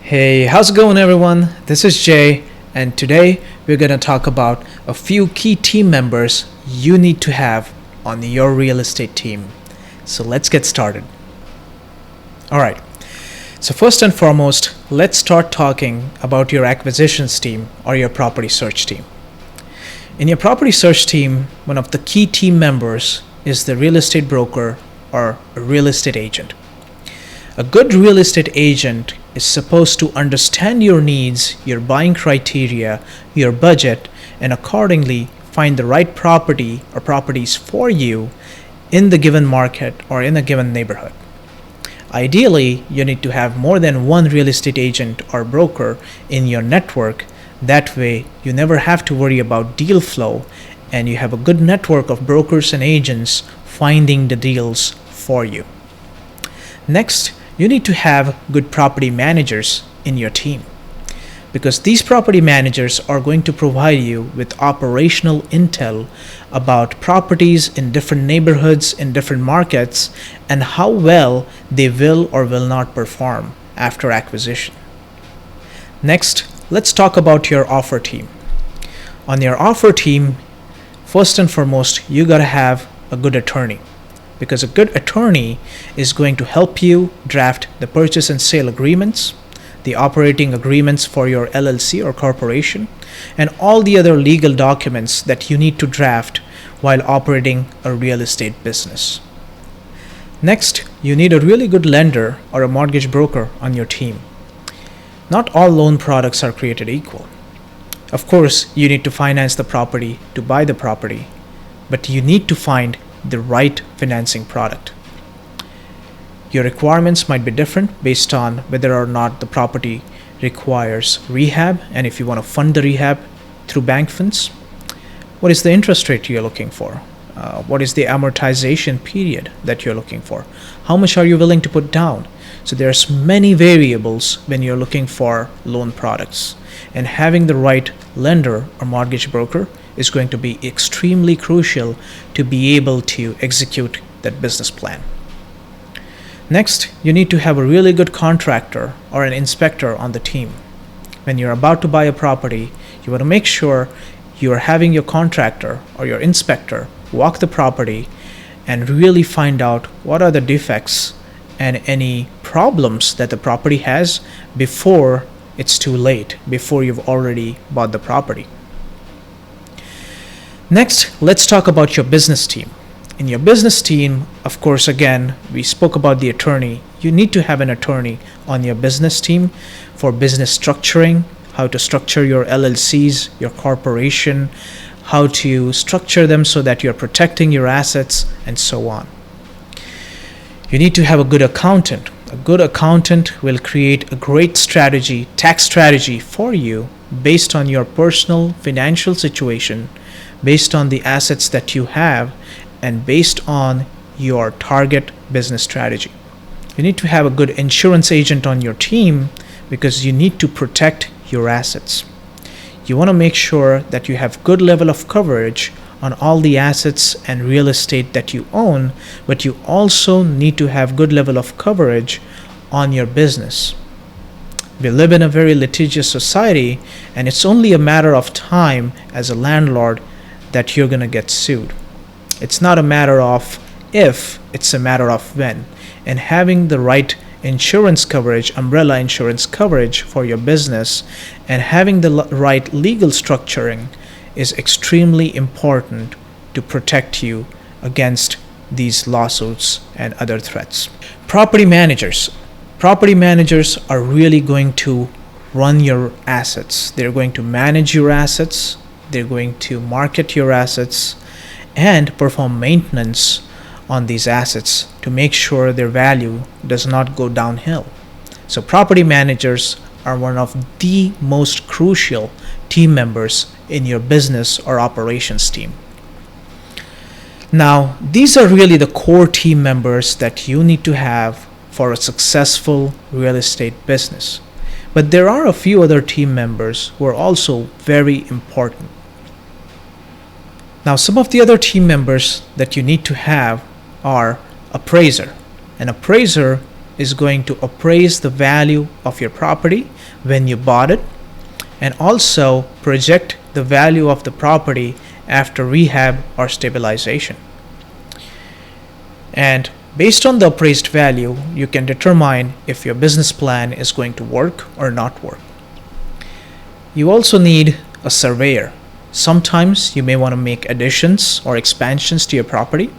Hey, how's it going, everyone? This is Jay, and today we're going to talk about a few key team members you need to have on your real estate team. So let's get started. All right. So first and foremost, let's start talking about your acquisitions team or your property search team. In your property search team, one of the key team members is the real estate broker or a real estate agent. A good real estate agent is supposed to understand your needs, your buying criteria, your budget, and accordingly find the right property or properties for you in the given market or in a given neighborhood. Ideally, you need to have more than one real estate agent or broker in your network. That way, you never have to worry about deal flow and you have a good network of brokers and agents finding the deals for you. Next, you need to have good property managers in your team because these property managers are going to provide you with operational intel about properties in different neighborhoods, in different markets, and how well they will or will not perform after acquisition. Next, let's talk about your offer team. On your offer team, first and foremost, you got to have a good attorney, because a good attorney is going to help you draft the purchase and sale agreements, the operating agreements for your LLC or corporation, and all the other legal documents that you need to draft while operating a real estate business. Next, you need a really good lender or a mortgage broker on your team. Not all loan products are created equal. Of course, you need to finance the property to buy the property, but you need to find the right financing product. Your requirements might be different based on whether or not the property requires rehab, and if you want to fund the rehab through bank funds, what is the interest rate you're looking for? What is the amortization period that you're looking for? How much are you willing to put down? So there's many variables when you're looking for loan products, and having the right lender or mortgage broker is going to be extremely crucial to be able to execute that business plan. Next, you need to have a really good contractor or an inspector on the team. When you're about to buy a property, you want to make sure you are having your contractor or your inspector walk the property and really find out what are the defects and any problems that the property has before it's too late, before you've already bought the property. Next, let's talk about your business team. In your business team, of course, again, we spoke about the attorney. You need to have an attorney on your business team for business structuring, how to structure your LLCs, your corporation, how to structure them so that you're protecting your assets, and so on. You need to have a good accountant. A good accountant will create a great strategy, tax strategy for you based on your personal financial situation, based on the assets that you have, and based on your target business strategy. You need to have a good insurance agent on your team because you need to protect your assets. You want to make sure that you have good level of coverage on all the assets and real estate that you own, but you also need to have good level of coverage on your business. We live in a very litigious society, and it's only a matter of time as a landlord that you're going to get sued. It's not a matter of if, it's a matter of when. And having the right insurance coverage, umbrella insurance coverage for your business, and having the right legal structuring is extremely important to protect you against these lawsuits and other threats. Property managers. Property managers are really going to run your assets. They're going to manage your assets. They're going to market your assets and perform maintenance on these assets to make sure their value does not go downhill. So property managers are one of the most crucial team members in your business or operations team. Now, these are really the core team members that you need to have for a successful real estate business. But there are a few other team members who are also very important. Now, some of the other team members that you need to have are appraiser. An appraiser is going to appraise the value of your property when you bought it, and also project the value of the property after rehab or stabilization. And based on the appraised value, you can determine if your business plan is going to work or not work. You also need a surveyor. Sometimes you may want to make additions or expansions to your property,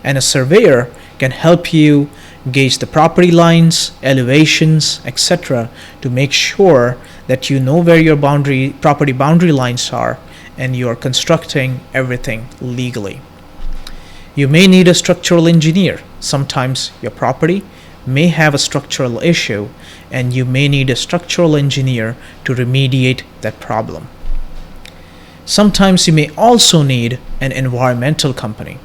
and a surveyor can help you gauge the property lines, elevations, etc. to make sure that you know where your property boundary lines are and you are constructing everything legally. You may need a structural engineer. Sometimes your property may have a structural issue and you may need a structural engineer to remediate that problem. Sometimes you may also need an environmental company.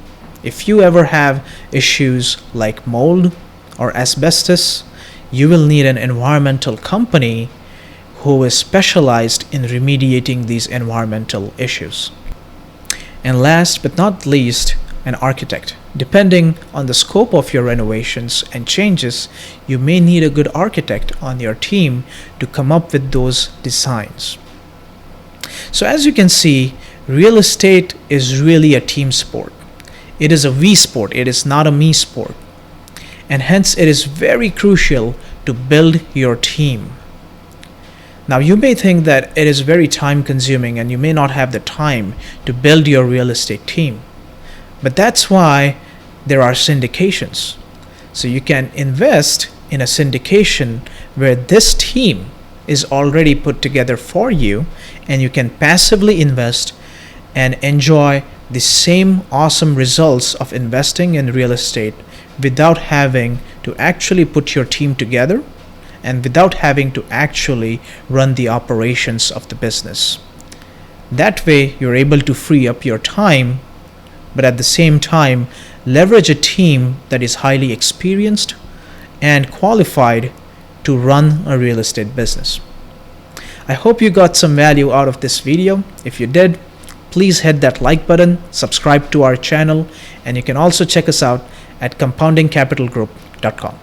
If you ever have issues like mold or asbestos, you will need an environmental company who is specialized in remediating these environmental issues. And last but not least, an architect. Depending on the scope of your renovations and changes, you may need a good architect on your team to come up with those designs. So as you can see, real estate is really a team sport. It is a we sport, it is not a me sport. And hence it is very crucial to build your team. Now you may think that it is very time consuming and you may not have the time to build your real estate team. But that's why there are syndications. So you can invest in a syndication where this team is already put together for you, and you can passively invest and enjoy the same awesome results of investing in real estate without having to actually put your team together and without having to actually run the operations of the business. That way you're able to free up your time, but at the same time leverage a team that is highly experienced and qualified to run a real estate business. I hope you got some value out of this video. If you did, please hit that like button, subscribe to our channel, and you can also check us out at compoundingcapitalgroup.com.